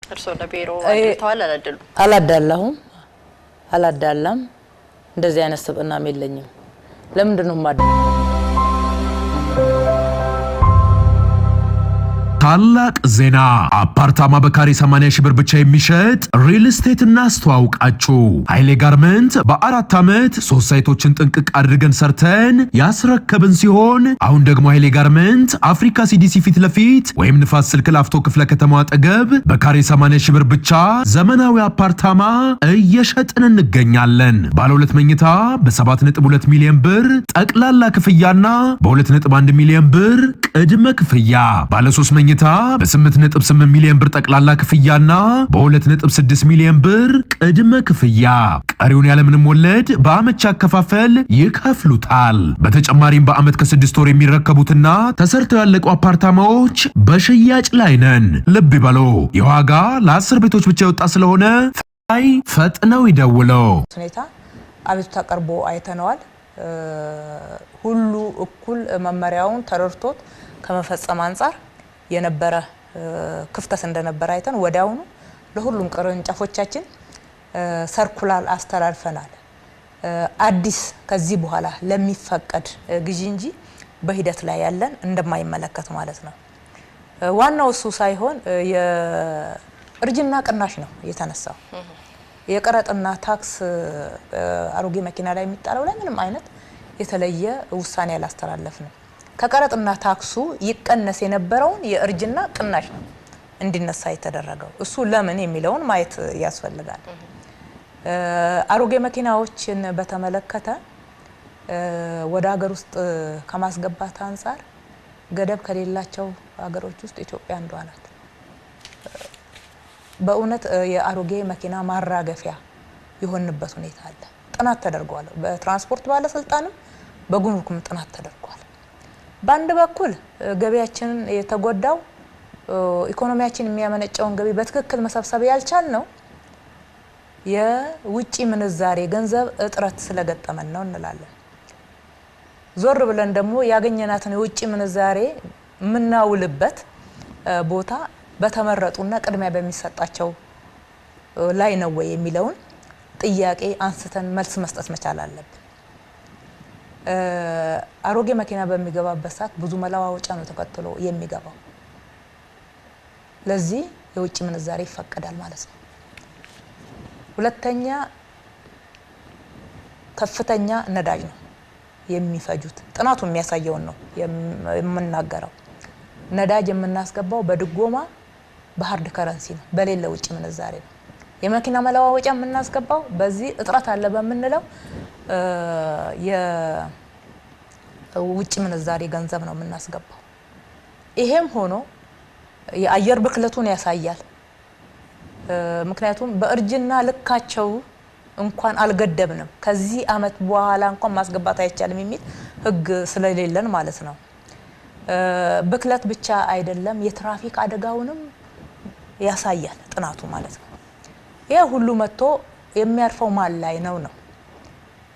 እርሶ ለቢሮ አድርተዋል አላደሉ አላዳላም እንደዚህ አይነት ስብዕናም የለኝም ለምንድነው ማድ ታላቅ ዜና አፓርታማ በካሬ 80 ሺህ ብር ብቻ የሚሸጥ ሪል ስቴት እናስተዋውቃችሁ። ኃይሌ ጋርመንት በ4 ዓመት 3 ሳይቶችን ጥንቅቅ አድርገን ሰርተን ያስረከብን ሲሆን አሁን ደግሞ ኃይሌ ጋርመንት አፍሪካ ሲዲሲ ፊት ለፊት ወይም ንፋስ ስልክ ላፍቶ ክፍለ ከተማው አጠገብ በካሬ 80 ሺህ ብር ብቻ ዘመናዊ አፓርታማ እየሸጥን እንገኛለን። ባለ 2 መኝታ በ7.2 ሚሊዮን ብር ጠቅላላ ክፍያና በ2.1 ሚሊዮን ብር ቅድመ ክፍያ፣ ባለ 3 መኝታ በ8.8 ሚሊዮን ብር ጠቅላላ ክፍያና በ2.6 ሚሊዮን ብር ቅድመ ክፍያ፣ ቀሪውን ያለምንም ወለድ በአመች አከፋፈል ይከፍሉታል። በተጨማሪም በአመት ከ6 ወር የሚረከቡትና ተሰርተው ያለቁ አፓርታማዎች በሽያጭ ላይ ነን። ልብ ይበሉ፣ የዋጋ ለ10 ቤቶች ብቻ የወጣ ስለሆነ ፈጥነው ይደውለው። ሁኔታ አቤቱታ ቀርቦ አይተነዋል። ሁሉ እኩል መመሪያውን ተረድቶት ከመፈጸም አንፃር የነበረ ክፍተት እንደነበረ አይተን ወዲያውኑ ለሁሉም ቅርንጫፎቻችን ሰርኩላር አስተላልፈናል። አዲስ ከዚህ በኋላ ለሚፈቀድ ግዢ እንጂ በሂደት ላይ ያለን እንደማይመለከት ማለት ነው። ዋናው እሱ ሳይሆን የእርጅና ቅናሽ ነው የተነሳው። የቀረጥና ታክስ አሮጌ መኪና ላይ የሚጣለው ላይ ምንም አይነት የተለየ ውሳኔ ያላስተላለፍነው። ከቀረጥና ታክሱ ይቀነስ የነበረውን የእርጅና ቅናሽ ነው እንዲነሳ የተደረገው። እሱ ለምን የሚለውን ማየት ያስፈልጋል። አሮጌ መኪናዎችን በተመለከተ ወደ ሀገር ውስጥ ከማስገባት አንፃር ገደብ ከሌላቸው ሀገሮች ውስጥ ኢትዮጵያ አንዷ ናት። በእውነት የአሮጌ መኪና ማራገፊያ የሆንበት ሁኔታ አለ። ጥናት ተደርጓል። በትራንስፖርት ባለስልጣንም በጉምሩክም ጥናት ተደርጓል። በአንድ በኩል ገቢያችንን የተጎዳው ኢኮኖሚያችን የሚያመነጨውን ገቢ በትክክል መሰብሰብ ያልቻል ነው የውጪ ምንዛሬ ገንዘብ እጥረት ስለገጠመን ነው እንላለን። ዞር ብለን ደግሞ ያገኘናትን የውጪ ምንዛሬ ምናውልበት ቦታ በተመረጡና ቅድሚያ በሚሰጣቸው ላይ ነው ወይ የሚለውን ጥያቄ አንስተን መልስ መስጠት መቻል አለብን። አሮጌ መኪና በሚገባበት ሰዓት ብዙ መለዋወጫ ነው ተከትሎ የሚገባው። ለዚህ የውጭ ምንዛሬ ይፈቀዳል ማለት ነው። ሁለተኛ ከፍተኛ ነዳጅ ነው የሚፈጁት። ጥናቱ የሚያሳየውን ነው የምናገረው። ነዳጅ የምናስገባው በድጎማ በሃርድ ከረንሲ ነው፣ በሌለ ውጭ ምንዛሬ ነው። የመኪና መለዋወጫ የምናስገባው በዚህ እጥረት አለ በመንለው የውጭ ምንዛሬ ገንዘብ ነው የምናስገባው። ይሄም ሆኖ የአየር ብክለቱን ያሳያል። ምክንያቱም በእርጅና ልካቸው እንኳን አልገደብንም፣ ከዚህ አመት በኋላ እንኳን ማስገባት አይቻልም የሚል ህግ ስለሌለን ማለት ነው። ብክለት ብቻ አይደለም የትራፊክ አደጋውንም ያሳያል ጥናቱ ማለት ነው። ይሄ ሁሉ መጥቶ የሚያርፈው ማን ላይ ነው?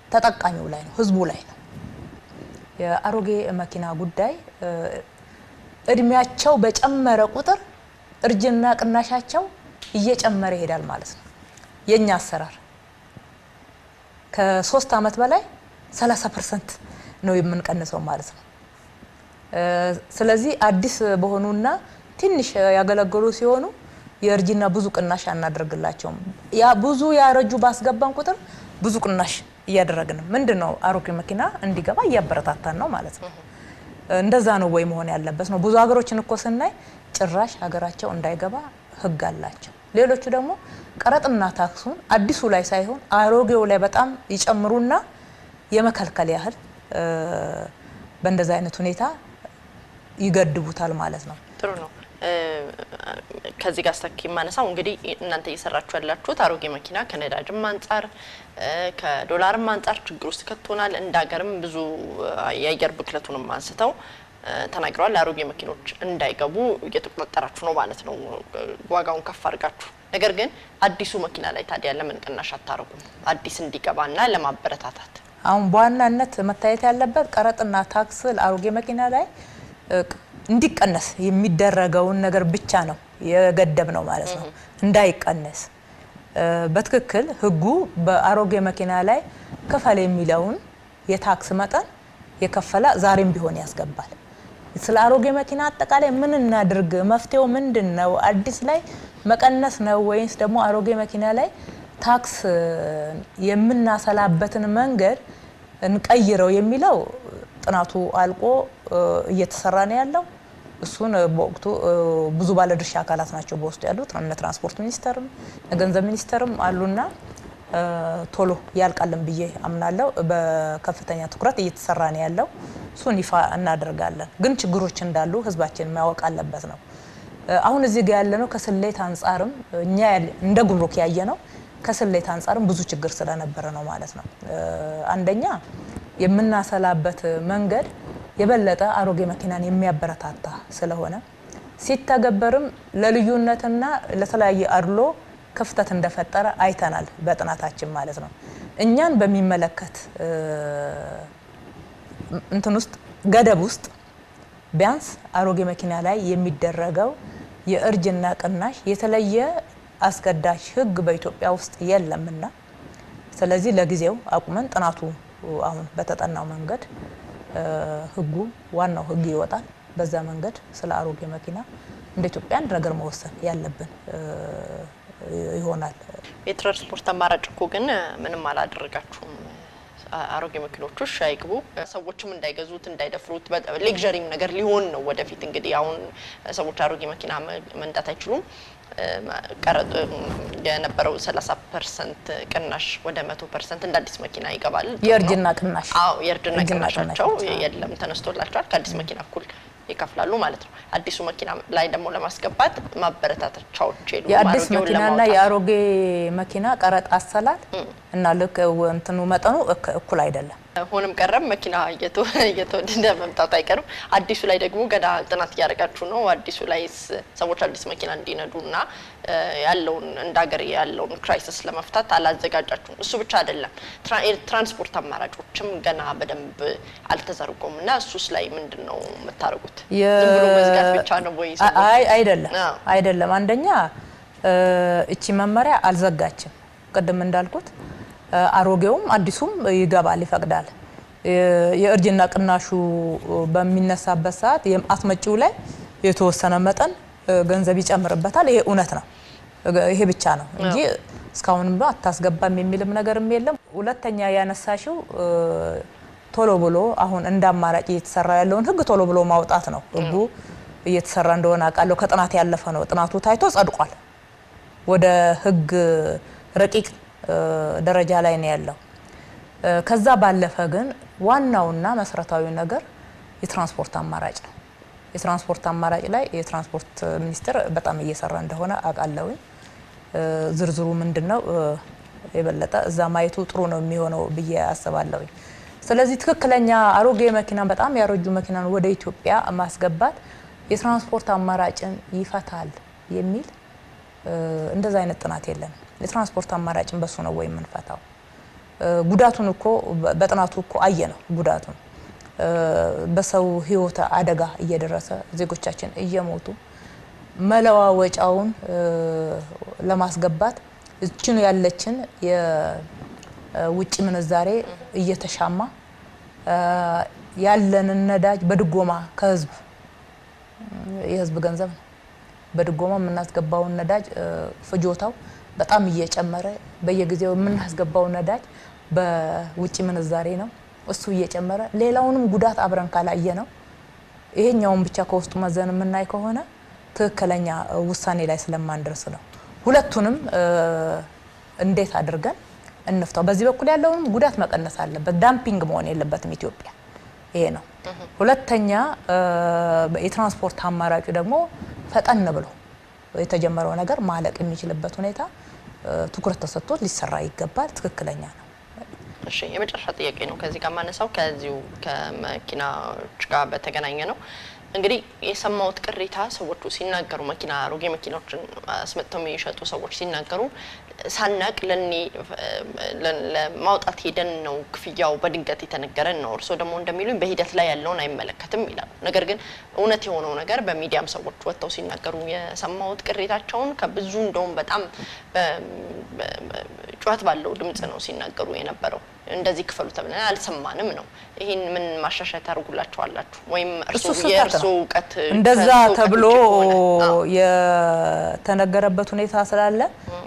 ተጠቃሚው ላይ ነው፣ ህዝቡ ላይ ነው። የአሮጌ መኪና ጉዳይ እድሜያቸው በጨመረ ቁጥር እርጅና ቅናሻቸው እየጨመረ ይሄዳል ማለት ነው። የኛ አሰራር ከ3 አመት በላይ 30% ነው የምንቀንሰው ማለት ነው። ስለዚህ አዲስ በሆኑና ትንሽ ያገለገሉ ሲሆኑ የእርጅና ብዙ ቅናሽ አናደርግላቸውም። ያ ብዙ ያረጁ ባስገባን ቁጥር ብዙ ቅናሽ እያደረግን ምንድነው አሮጌ መኪና እንዲገባ እያበረታታን ነው ማለት ነው። እንደዛ ነው ወይ መሆን ያለበት ነው። ብዙ ሀገሮችን እኮ ስናይ ጭራሽ ሀገራቸው እንዳይገባ ህግ አላቸው። ሌሎቹ ደግሞ ቀረጥና ታክሱን አዲሱ ላይ ሳይሆን አሮጌው ላይ በጣም ይጨምሩና የመከልከል ያህል በእንደዛ አይነት ሁኔታ ይገድቡታል ማለት ነው። ጥሩ ነው። ከዚህ ጋር አስተካክይ ማነሳው እንግዲህ እናንተ እየሰራችሁ ያላችሁት አሮጌ መኪና ከነዳጅም አንፃር ከዶላርም አንፃር ችግር ውስጥ ከቶናል። እንዳገርም ብዙ የአየር ብክለቱንም አንስተው ተናግረዋል። አሮጌ መኪኖች እንዳይገቡ እየተቆጣጠራችሁ ነው ማለት ነው፣ ዋጋውን ከፍ አድርጋችሁ። ነገር ግን አዲሱ መኪና ላይ ታዲያ ለምን ቅናሽ አታረጉም? አዲስ እንዲገባና ለማበረታታት አሁን በዋናነት መታየት ያለበት ቀረጥና ታክስ አሮጌ መኪና ላይ እንዲቀነስ የሚደረገውን ነገር ብቻ ነው የገደብ ነው ማለት ነው እንዳይቀነስ በትክክል ህጉ በአሮጌ መኪና ላይ ከፈለ የሚለውን የታክስ መጠን የከፈለ ዛሬም ቢሆን ያስገባል ስለ አሮጌ መኪና አጠቃላይ ምን እናድርግ መፍትሄው ምንድነው አዲስ ላይ መቀነስ ነው ወይስ ደግሞ አሮጌ መኪና ላይ ታክስ የምናሰላበትን መንገድ እንቀይረው የሚለው ጥናቱ አልቆ እየተሰራ ነው ያለው እሱን በወቅቱ ብዙ ባለድርሻ አካላት ናቸው በውስጥ ያሉት ትራንስፖርት ሚኒስተርም ገንዘብ ሚኒስተርም አሉና ቶሎ ያልቃልን ብዬ አምናለሁ በከፍተኛ ትኩረት እየተሰራ ነው ያለው እሱን ይፋ እናደርጋለን ግን ችግሮች እንዳሉ ህዝባችን ማወቅ አለበት ነው አሁን እዚህ ጋር ያለነው ከስሌት አንፃርም እኛ እንደ ጉምሩክ ያየነው ከስሌት አንፃርም ብዙ ችግር ስለነበረ ነው ማለት ነው አንደኛ የምናሰላበት መንገድ የበለጠ አሮጌ መኪናን የሚያበረታታ ስለሆነ ሲተገበርም ለልዩነትና ለተለያየ አድሎ ክፍተት እንደፈጠረ አይተናል በጥናታችን ማለት ነው እኛን በሚመለከት እንትን ውስጥ ገደብ ውስጥ ቢያንስ አሮጌ መኪና ላይ የሚደረገው የእርጅና ቅናሽ የተለየ አስገዳጅ ህግ በኢትዮጵያ ውስጥ የለምና ስለዚህ ለጊዜው አቁመን ጥናቱ አሁን በተጠናው መንገድ ህጉ ዋናው ህግ ይወጣል በዛ መንገድ ስለ አሮጌ መኪና እንደ ኢትዮጵያ ነገር መወሰን ያለብን ይሆናል የትራንስፖርት አማራጭ እኮ ግን ምንም አላደረጋችሁም አሮጌ መኪኖቹ ሻይግቡ ሰዎችም እንዳይገዙት እንዳይደፍሩት ሌክዠሪም ነገር ሊሆን ነው ወደፊት እንግዲህ አሁን ሰዎች አሮጌ መኪና መንዳት አይችሉም ቀረጥ የነበረው 30% ቅናሽ ወደ 100% እንደ አዲስ መኪና ይገባል የእርጅና ቅናሽ አዎ የእርጅና ቅናሻቸው የለም ተነስቶላቸዋል ከአዲስ መኪና እኩል ይከፍላሉ ማለት ነው አዲሱ መኪና ላይ ደግሞ ለማስገባት ማበረታታቻዎች ይሉ የአዲስ መኪናና የአሮጌ መኪና ቀረጥ አሰላል እና ልክ እንትኑ መጠኑ እኩል አይደለም ሆነም ቀረም መኪና እየተወደደ መምጣት አይቀርም አዲሱ ላይ ደግሞ ገና ጥናት ያደርጋችሁ ነው አዲሱ ላይ ሰዎች አዲስ መኪና እንዲነዱና ያለውን እንዳገር ያለውን ክራይሲስ ለመፍታት አላዘጋጃችሁም እሱ ብቻ አይደለም ትራንስፖርት አማራጮችም ገና በደንብ አልተዘርጎምና እሱስ ላይ ምንድነው መታረጉት ዝም ብሎ መዝጋት ብቻ ነው ወይ አይደለም አንደኛ እቺ መመሪያ አልዘጋችም ቀደም እንዳልኩት አሮጌውም አዲሱም ይገባል ይፈቅዳል የእርጅና ቅናሹ በሚነሳበት ሰዓት አስመጪው ላይ የተወሰነ መጠን ገንዘብ ይጨምርበታል ይሄ እውነት ነው ይሄ ብቻ ነው እንጂ እስካሁንም ነው አታስገባም የሚልም ነገርም የለም ሁለተኛ ያነሳሽው ቶሎ ብሎ አሁን እንዳማራጭ እየተሰራ ያለውን ህግ ቶሎ ብሎ ማውጣት ነው ህጉ እየተሰራ እንደሆነ አቃለው ከጥናት ያለፈ ነው ጥናቱ ታይቶ ጸድቋል ወደ ህግ ረቂቅ ደረጃ ላይ ነው ያለው ከዛ ባለፈ ግን ዋናውና መሰረታዊ ነገር የትራንስፖርት አማራጭ ነው የትራንስፖርት አማራጭ ላይ የትራንስፖርት ሚኒስቴር በጣም እየሰራ እንደሆነ አቃለው ዝርዝሩ ምንድነው የበለጠ እዛ ማየቱ ጥሩ ነው የሚሆነው ብዬ አስባለሁ ስለዚህ ትክክለኛ አሮጌ መኪና በጣም ያረጁ መኪናን ወደ ኢትዮጵያ ማስገባት የትራንስፖርት አማራጭን ይፈታል የሚል እንደዛ አይነት ጥናት የለም የትራንስፖርት አማራጭን በሱ ነው ወይ የምንፈታው ጉዳቱን እኮ በጥናቱ እኮ አየነው ጉዳቱን በሰው ህይወት አደጋ እየደረሰ ዜጎቻችን እየሞቱ መለዋወጫውን ለማስገባት እቺኑ ያለችን የውጭ ምንዛሬ እየተሻማ ያለንን ነዳጅ በድጎማ ከህዝብ የህዝብ ገንዘብ በድጎማ የምናስገባውን ነዳጅ ፍጆታው በጣም እየጨመረ በየጊዜው የምናስገባው ነዳጅ በውጭ ምንዛሬ ነው እሱ እየጨመረ ሌላውንም ጉዳት አብረን ካላየ ነው ይሄኛውን ብቻ ከውስጡ መዘን የምናይ ከሆነ ትክክለኛ ውሳኔ ላይ ስለማንደርስ ነው ሁለቱንም እንዴት አድርገን እንፍታው በዚህ በኩል ያለውን ጉዳት መቀነስ አለበት ዳምፒንግ መሆን የለበትም ኢትዮጵያ ይሄ ነው ሁለተኛ የትራንስፖርት አማራጭ ደግሞ ፈጠን ብሎ የተጀመረው ነገር ማለቅ የሚችልበት ሁኔታ ትኩረት ተሰጥቶ ሊሰራ ይገባል ትክክለኛ ነው እሺ የመጨረሻ ጥያቄ ነው ከዚህ ጋር ማነሳው ከዚሁ ከመኪናዎች ጋር በተገናኘ ነው እንግዲህ የሰማውት ቅሬታ ሰዎቹ ሲናገሩ መኪና አሮጌ መኪናዎችን አስመጥተው የሚሸጡ ሰዎች ሲናገሩ ሳናቅ ለማውጣት ሄደን ነው ክፍያው በድንገት የተነገረን ነው እርሶ ደግሞ እንደሚሉኝ በሂደት ላይ ያለውን አይመለከትም ይላሉ ነገር ግን እውነት የሆነው ነገር በሚዲያም ሰዎች ወጥተው ሲናገሩ የሰማውት ቅሬታቸውን ከብዙ እንደውም በጣም ጩኸት ባለው ድምጽ ነው ሲናገሩ የነበረው እንደዚህ ክፈሉ ተብለን አልሰማንም ነው ይሄን ምን ማሻሻያ ታርጉላችኋላችሁ ወይም እርሱ ዕውቀት እንደዛ ተብሎ የተነገረበት ሁኔታ ስላለ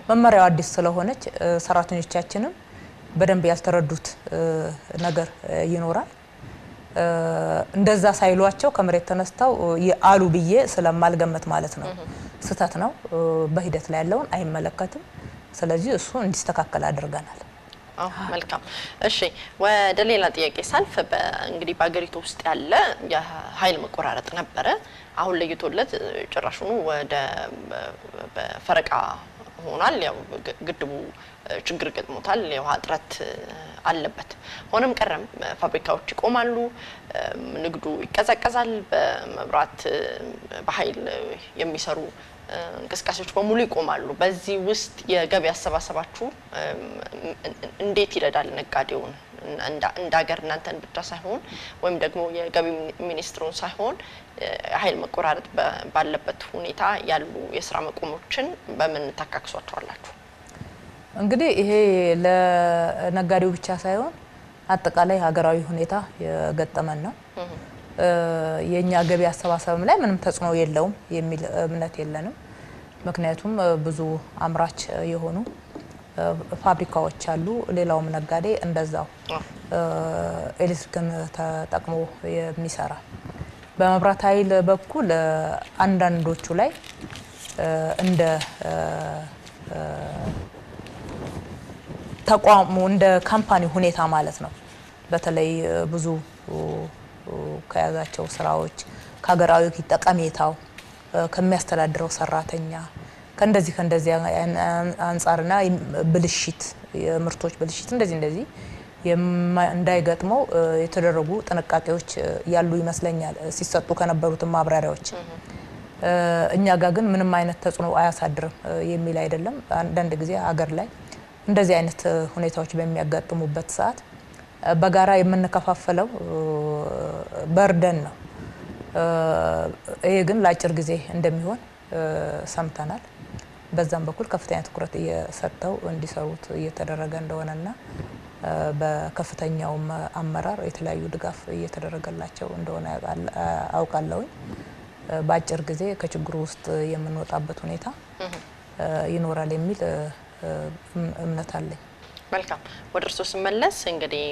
መመሪያው አዲስ ስለሆነች ሰራተኞቻችንም በደንብ ያልተረዱት ነገር ይኖራል እንደዛ ሳይሏቸው ከመሬት ተነስተው ያሉ ብዬ ስለማልገመት ማለት ነው ስተት ነው በሂደት ላይ ያለውን አይመለከትም ስለዚህ እሱ እንዲስተካከል አድርገናል መልካም እሺ ወደ ሌላ ጥያቄ ሳልፍ እንግዲህ በአገሪቱ ውስጥ ያለ የኃይል መቆራረጥ ነበረ አሁን ለይቶለት ጭራሹኑ ወደ በፈረቃ ሆኗል ያው ግድቡ ችግር ገጥሞታል የውሃ እጥረት አለበት ሆነም ቀረም ፋብሪካዎች ይቆማሉ ንግዱ ይቀዘቀዛል በመብራት በኃይል የሚሰሩ እንቅስቃሴዎች በሙሉ ይቆማሉ በዚህ ውስጥ የገቢ አሰባሰባችሁ እንዴት ይረዳል ነጋዴውን እንዳገር እናንተን ብቻ ሳይሆን ወይም ደግሞ የገቢ ሚኒስትሩን ሳይሆን ኃይል መቆራረጥ ባለበት ሁኔታ ያሉ የሥራ መቆሞችን በምን ተካክሷቸዋላችሁ እንግዲህ ይሄ ለነጋዴው ብቻ ሳይሆን አጠቃላይ ሀገራዊ ሁኔታ የገጠመን ነው የኛ ገቢ አሰባሰብም ላይ ምንም ተጽዕኖ የለውም የሚል እምነት የለንም ምክንያቱም ብዙ አምራች የሆኑ ፋብሪካዎች አሉ ሌላውም ነጋዴ እንደዛው ኤሌክትሪክን ተጠቅሞ የሚሰራ በመብራት ኃይል በኩል አንዳንዶቹ ላይ እንደ ተቋሙ እንደ ካምፓኒ ሁኔታ ማለት ነው በተለይ ብዙ ከያዛቸው ስራዎች ከሀገራዊ ጠቀሜታው ከሚያስተዳድረው ሰራተኛ ከእንደዚህ አንፃርና ብልሽት የምርቶች ብልሽት እንደዚህ እንዳይገጥመው የተደረጉ ጥንቃቄዎች ያሉ ይመስለኛል ሲሰጡ ከነበሩት ማብራሪያዎች እኛ ጋር ግን ምንም አይነት ተጽዕኖ አያሳድርም የሚል አይደለም አንዳንድ ጊዜ ሀገር ላይ እንደዚህ አይነት ሁኔታዎች በሚያጋጥሙበት ሰዓት በጋራ የምንከፋፈለው በርደን ነው ይሄ ግን ለአጭር ጊዜ እንደሚሆን ሰምተናል በዛም በኩል ከፍተኛ ትኩረት እየሰጠው እንዲሰሩት እየተደረገ እንደሆነና በከፍተኛው አመራር የተለያዩ ድጋፍ እየተደረገላቸው እንደሆነ አውቃለሁ በአጭር ጊዜ ከችግሩ ውስጥ የምንወጣበት ሁኔታ ይኖራል የሚል እምነት አለኝ መልካም ወደ እርሶ ስመለስ እንግዲህ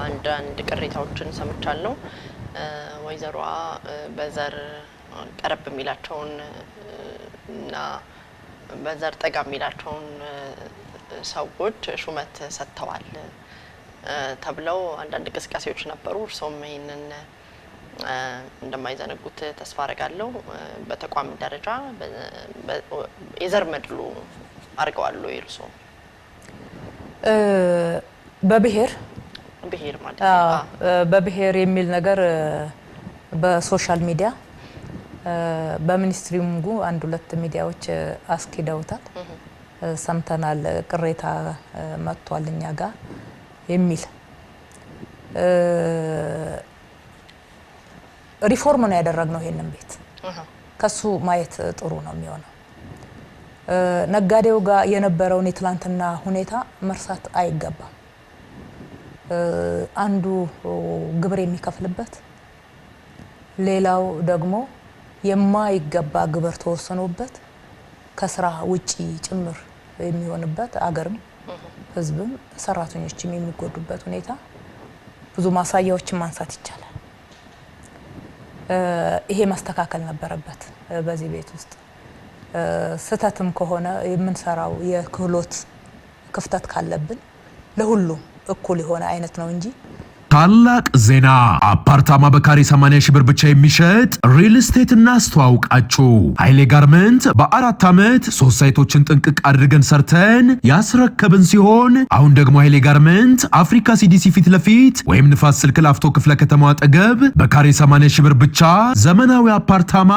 አንዳንድ ቅሬታዎችን ሰምቻለሁ ወይዘሮዋ በዘር ቀረብ የሚላቸውን እና በዘር ጠጋ የሚላቸውን ሰዎች ሹመት ሰጥተዋል ተብለው አንዳንድ እንቅስቃሴዎች ነበሩ እርሶም ይሄንን እንደማይዘነጉት ተስፋ አደርጋለሁ በተቋም ደረጃ የዘር መድሎ አርገዋል እርሶ በብሔር ማለት በብሔር የሚል ነገር በሶሻል ሚዲያ በሚኒስትሪም አንድ ሁለት ሚዲያዎች አስኪደውታል ሰምተናል ቅሬታ መጥቷል እኛ ጋር የሚል ሪፎርም ነው ያደረግነው ይሄንን ቤት ከሱ ማየት ጥሩ ነው የሚሆነው ነጋዴው ጋር የነበረውን የትላንትና ሁኔታ መርሳት አይገባም አንዱ ግብር የሚከፍልበት ሌላው ደግሞ የማይገባ ግብር ተወሰኖበት ከስራ ውጪ ጭምር የሚሆንበት አገርም ህዝብም ሰራተኞችም የሚጎዱበት ሁኔታ ብዙ ማሳያዎችን ማንሳት ይቻላል ይሄ ማስተካከል ነበረበት በዚህ ቤት ውስጥ ስተትም ከሆነ የምንሰራው የክህሎት ክፍተት ካለብን ለሁሉም እኩል የሆነ አይነት ነው እንጂ ታላቅ ዜና! አፓርታማ በካሬ 80 ሺህ ብር ብቻ የሚሸጥ ሪል ስቴት እናስተዋውቃችሁ። ኃይሌ ጋርመንት በ4 ዓመት 3 ሳይቶችን ጥንቅቅ አድርገን ሰርተን ያስረከብን ሲሆን አሁን ደግሞ ኃይሌ ጋርመንት አፍሪካ ሲዲሲ ፊት ለፊት ወይም ንፋስ ስልክ ላፍቶ ክፍለ ከተማው አጠገብ በካሬ 80 ሺህ ብር ብቻ ዘመናዊ አፓርታማ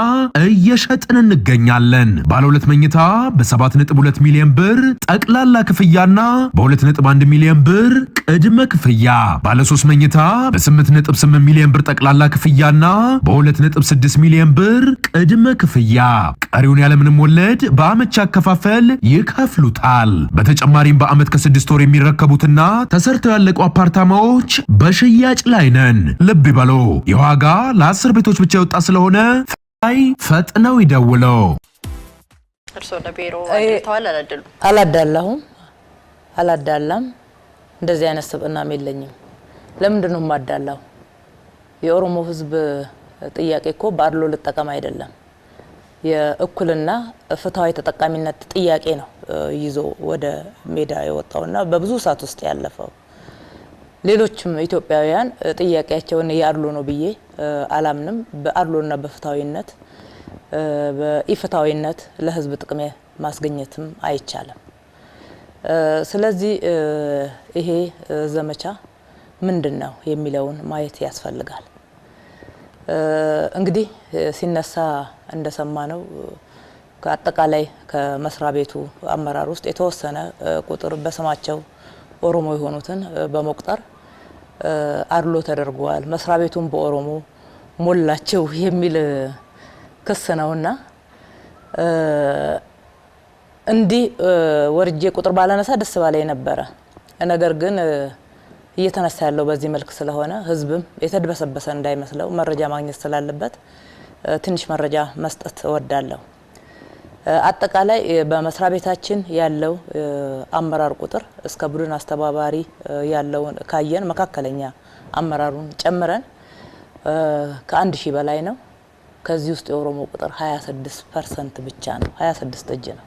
እየሸጥን እንገኛለን። ባለ 2 መኝታ በ7.2 ሚሊዮን ብር ጠቅላላ ክፍያና በ2.1 ሚሊዮን ብር ቅድመ ክፍያ፣ ባለ 3 መኝታ በ8.8 ሚሊዮን ብር ጠቅላላ ክፍያና በ2.6 ሚሊዮን ብር ቅድመ ክፍያ፣ ቀሪውን ያለምንም ወለድ በአመች አከፋፈል ይከፍሉታል። በተጨማሪም በአመት ከ6 ወር የሚረከቡትና ተሰርተው ያለቁ አፓርታማዎች በሽያጭ ላይ ነን። ልብ ይበሉ፣ የዋጋ ለ10 ቤቶች ብቻ የወጣ ስለሆነ ፈጥነው ይደውለው። እርስዎ ለቢሮ አድርተዋል? አላዳላም። እንደዚህ አይነት ስብዕናም የለኝም። ለምንድን ነው የማዳላው? የኦሮሞ ህዝብ ጥያቄ እኮ በአድሎ ልጠቀም አይደለም፣ የእኩልና ፍትሃዊ ተጠቃሚነት ጥያቄ ነው ይዞ ወደ ሜዳ የወጣውና በብዙ ሰዓት ውስጥ ያለፈው። ሌሎችም ኢትዮጵያውያን ጥያቄያቸውን ያድሎ ነው ብዬ አላምንም። በአድሎና በፍትሃዊነት በኢፍትሃዊነት ለህዝብ ጥቅም ማስገኘትም አይቻልም። ስለዚህ ይሄ ዘመቻ ምንድነው የሚለውን ማየት ያስፈልጋል። እንግዲህ ሲነሳ እንደሰማነው ከአጠቃላይ ከመስሪያ ቤቱ አመራር ውስጥ የተወሰነ ቁጥር በስማቸው ኦሮሞ የሆኑትን በመቁጠር አድሎ ተደርጓል፣ መስሪያ ቤቱን በኦሮሞ ሞላቸው የሚል ክስ ነውና እንዲህ ወርጄ ቁጥር ባላነሳ ደስ ባላይ ነበረ። ነገር ግን እየተነሳ ያለው በዚህ መልክ ስለሆነ ህዝብም የተድበሰበሰ እንዳይመስለው መረጃ ማግኘት ስላለበት ትንሽ መረጃ መስጠት እወዳለሁ። አጠቃላይ በመስሪያ ቤታችን ያለው አመራር ቁጥር እስከ ቡድን አስተባባሪ ያለውን ካየን መካከለኛ አመራሩን ጨምረን ከ1000 በላይ ነው። ከዚህ ውስጥ የኦሮሞ ቁጥር 26% ብቻ ነው። 26 እጅ ነው።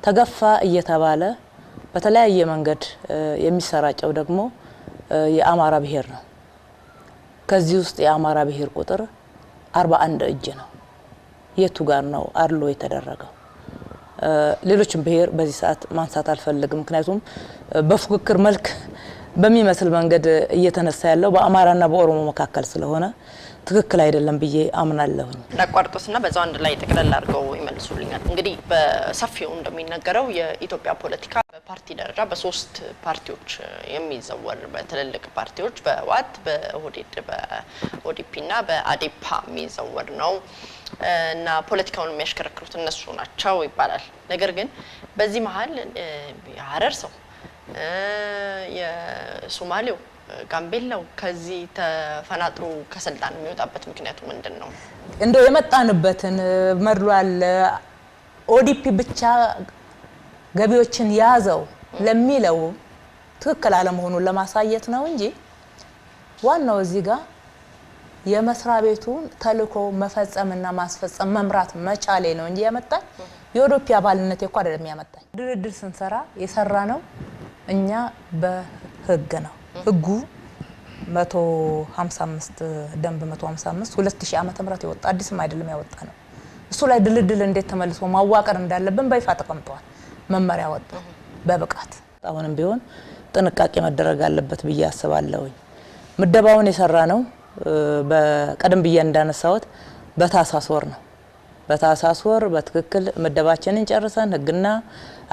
ተገፋ እየተባለ በተለያየ መንገድ የሚሰራጨው ደግሞ የአማራ ብሔር ነው። ከዚህ ውስጥ የአማራ ብሔር ቁጥር 41 እጅ ነው። የቱ ጋር ነው አድሎ የተደረገው? ሌሎችም ብሔር በዚህ ሰዓት ማንሳት አልፈልግም፣ ምክንያቱም በፉክክር መልክ በሚመስል መንገድ እየተነሳ ያለው በአማራና በኦሮሞ መካከል ስለሆነ ትክክል አይደለም ብዬ አምናለሁኝ። ላቋርጦስና በዛው አንድ ላይ ጠቅለል አድርገው ይመልሱልኛል። እንግዲህ በሰፊው እንደሚነገረው የኢትዮጵያ ፖለቲካ በፓርቲ ደረጃ በሶስት ፓርቲዎች የሚዘወር በትልልቅ ፓርቲዎች በዋት በኦህዴድ በኦዲፒና በአዴፓ የሚዘወር ነው እና ፖለቲካውን የሚያሽከረክሩት እነሱ ናቸው ይባላል። ነገር ግን በዚህ መሀል የሀረር ሰው የሶማሌው ጋምቤላው ከዚህ ተፈናጥሮ ከስልጣን የሚወጣበት ምክንያቱ ምንድነው? እንደው የመጣንበትን መድሎ አለ ኦዲፒ ብቻ ገቢዎችን ያዘው ለሚለው ትክክል አለመሆኑን ለማሳየት ነው እንጂ ዋናው እዚህ ጋር የመስሪያ ቤቱን ተልኮ መፈጸምና ማስፈጸም መምራት መቻሌ ነው እንጂ ያመጣኝ የኦዲፒ አባልነት እኮ አይደለም ያመጣኝ። ድርድር ስንሰራ የሰራ ነው እኛ በህግ ነው። ህጉ 155 ደንብ 155 2000 ዓመተ ምህረት የወጣ አዲስም አይደለም ያወጣ ነው። እሱ ላይ ድልድል እንዴት ተመልሶ ማዋቀር እንዳለብን በይፋ ተቀምጧል። መመሪያ ወጣ በብቃት። አሁንም ቢሆን ጥንቃቄ መደረግ አለበት ብዬ አስባለሁ። ምደባውን የሰራ ነው በቀደም ብዬ እንዳነሳሁት በታህሳስ ወር ነው። በታህሳስ ወር በትክክል ምደባችንን ጨርሰን ህግና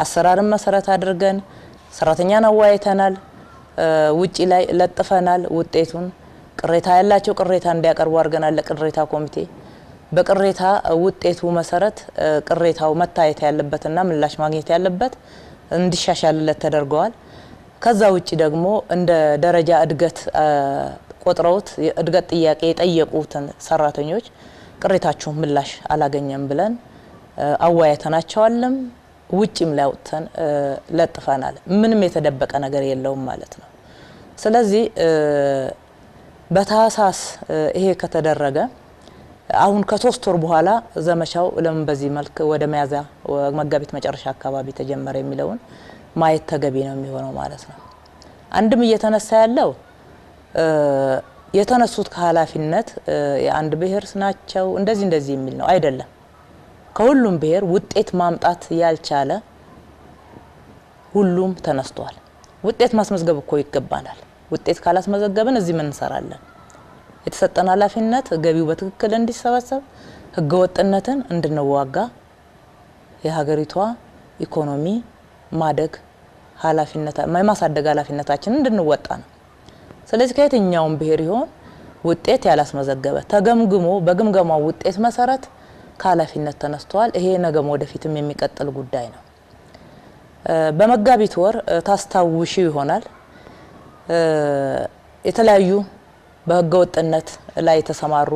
አሰራርን መሰረት አድርገን ሰራተኛን አዋይተናል። ውጪ ላይ ለጥፈናል። ውጤቱን ቅሬታ ያላቸው ቅሬታ እንዲያቀርቡ አድርገናል ለቅሬታ ኮሚቴ። በቅሬታ ውጤቱ መሰረት ቅሬታው መታየት ያለበትና ምላሽ ማግኘት ያለበት እንዲሻሻልለት ተደርጓል። ከዛ ውጪ ደግሞ እንደ ደረጃ እድገት ቆጥረውት የእድገት ጥያቄ የጠየቁትን ሰራተኞች ቅሬታችሁ ምላሽ አላገኘም ብለን አዋይተናቸዋልም። ውጪም ላይ ወጥተን ለጥፈናል። ምንም የተደበቀ ነገር የለውም ማለት ነው። ስለዚህ በታህሳስ ይሄ ከተደረገ አሁን ከ3 ወር በኋላ ዘመቻው ለምን በዚህ መልክ ወደ ሚያዝያ መጋቢት መጨረሻ አካባቢ ተጀመረ የሚለውን ማየት ተገቢ ነው የሚሆነው ማለት ነው። አንድም እየተነሳ ያለው የተነሱት ከኃላፊነት የአንድ ብሔር ናቸው እንደዚህ የሚል ነው አይደለም። ከሁሉም ብሔር ውጤት ማምጣት ያልቻለ ሁሉም ተነስተዋል። ውጤት ማስመዝገብ እኮ ይገባናል። ውጤት ካላስመዘገብን እዚህ ምን እንሰራለን? የተሰጠን ኃላፊነት ገቢው በትክክል እንዲሰበሰብ ህገወጥነትን እንድንዋጋ የሀገሪቷ ኢኮኖሚ ማደግ ማሳደግ ኃላፊነታችንን እንድንወጣ ነው። ስለዚህ ከየትኛውም ብሔር ይሆን ውጤት ያላስመዘገበ ተገምግሞ በግምገማው ውጤት መሰረት ከኃላፊነት ተነስተዋል። ይሄ ነገም ወደፊትም የሚቀጥል ጉዳይ ነው። በመጋቢት ወር ታስታውሺ ይሆናል የተለያዩ በህገወጥነት ላይ የተሰማሩ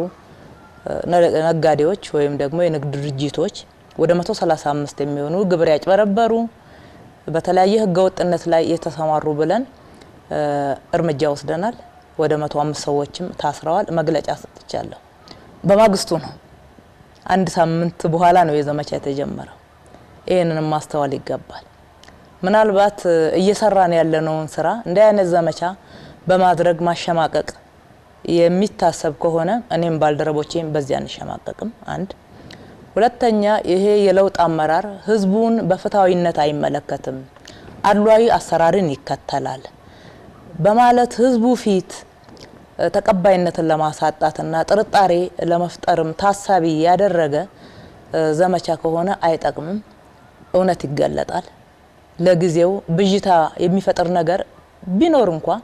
ነጋዴዎች ወይም ደግሞ የንግድ ድርጅቶች ወደ 135 የሚሆኑ ግብር ያጭበረበሩ በተለያየ ህገወጥነት ላይ የተሰማሩ ብለን እርምጃ ወስደናል። ወደ 105 ሰዎችም ታስረዋል። መግለጫ ሰጥቻለሁ። በማግስቱ ነው አንድ ሳምንት በኋላ ነው የዘመቻ የተጀመረው። ይሄንንም ማስተዋል ይገባል። ምናልባት እየሰራን ያለነውን ስራ እንደ አይነት ዘመቻ በማድረግ ማሸማቀቅ የሚታሰብ ከሆነ እኔም ባልደረቦቼም በዚያ አንሸማቀቅም። አንድ ሁለተኛ ይሄ የለውጥ አመራር ህዝቡን በፍትሃዊነት አይመለከትም፣ አድሏዊ አሰራርን ይከተላል በማለት ህዝቡ ፊት ተቀባይነትን ለማሳጣትና ጥርጣሬ ለመፍጠርም ታሳቢ ያደረገ ዘመቻ ከሆነ አይጠቅምም። እውነት ይገለጣል። ለጊዜው ብዥታ የሚፈጥር ነገር ቢኖር እንኳን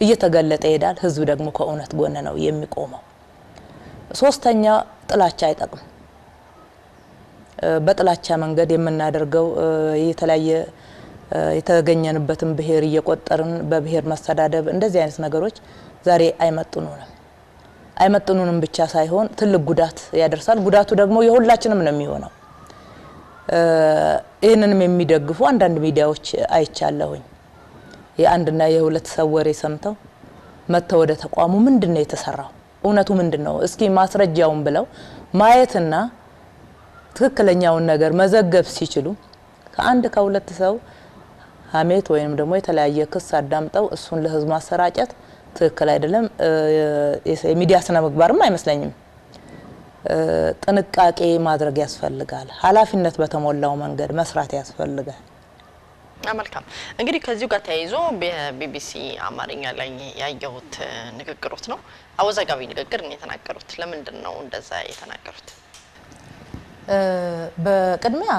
እየተገለጠ ይሄዳል። ህዝብ ደግሞ ከእውነት ጎን ነው የሚቆመው። ሶስተኛ ጥላቻ አይጠቅም። በጥላቻ መንገድ የምናደርገው የተለያየ የተገኘንበትን ብሔር እየቆጠርን በብሔር መስተዳደብ እንደዚህ አይነት ነገሮች ዛሬ አይመጥኑንም ብቻ ሳይሆን ትልቅ ጉዳት ያደርሳል። ጉዳቱ ደግሞ የሁላችንም ነው የሚሆነው። ይህንንም የሚደግፉ አንዳንድ ሚዲያዎች አይቻለሁኝ። የአንድና የሁለት ሰው ወሬ ሰምተው መተው ወደ ተቋሙ ምንድነው የተሰራው እውነቱ ምንድነው እስኪ ማስረጃውን ብለው ማየትና ትክክለኛውን ነገር መዘገብ ሲችሉ ከአንድ ከሁለት ሰው ሀሜት ወይንም ደግሞ የተለያየ ክስ አዳምጠው እሱን ለህዝብ ማሰራጨት ትክክል አይደለም። የሚዲያ ስነ ምግባርም አይመስለኝም። ጥንቃቄ ማድረግ ያስፈልጋል። ኃላፊነት በተሞላው መንገድ መስራት ያስፈልጋል። መልካም እንግዲህ ከዚሁ ጋር ተያይዞ በቢቢሲ አማርኛ ላይ ያየሁት ንግግሮት ነው። አወዛጋቢ ንግግር ነው የተናገሩት። ለምንድን ነው እንደዛ የተናገሩት? በቅድሚያ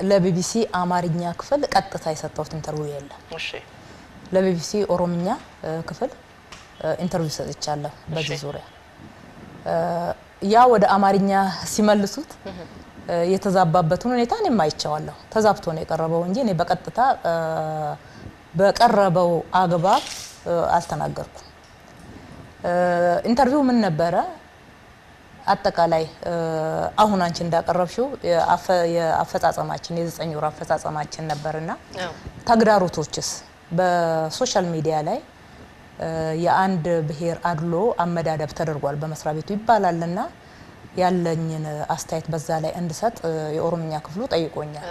ለቢቢሲ አማርኛ ክፍል ቀጥታ የሰጠሁት ኢንተርቪው የለም። እሺ ለቢቢሲ ኦሮምኛ ክፍል ኢንተርቪው ሰጥቻለሁ በዚህ ዙሪያ። ያ ወደ አማርኛ ሲመልሱት የተዛባበትን ሁኔታ እኔም አይቻለሁ። ተዛብቶ ነው የቀረበው እንጂ እኔ በቀጥታ በቀረበው አግባብ አልተናገርኩም። ኢንተርቪው ምን ነበረ? አጠቃላይ አሁን አንቺ እንዳቀረብሽው የአፈጻጸማችን የ9 ወር አፈጻጸማችን ነበርና ተግዳሮቶችስ በሶሻል ሚዲያ ላይ የአንድ ብሔር አድሎ አመዳደብ ተደርጓል በመስሪያ ቤቱ ይባላልና ያለኝን አስተያየት በዛ ላይ እንድሰጥ የኦሮምኛ ክፍሉ ጠይቆኛል።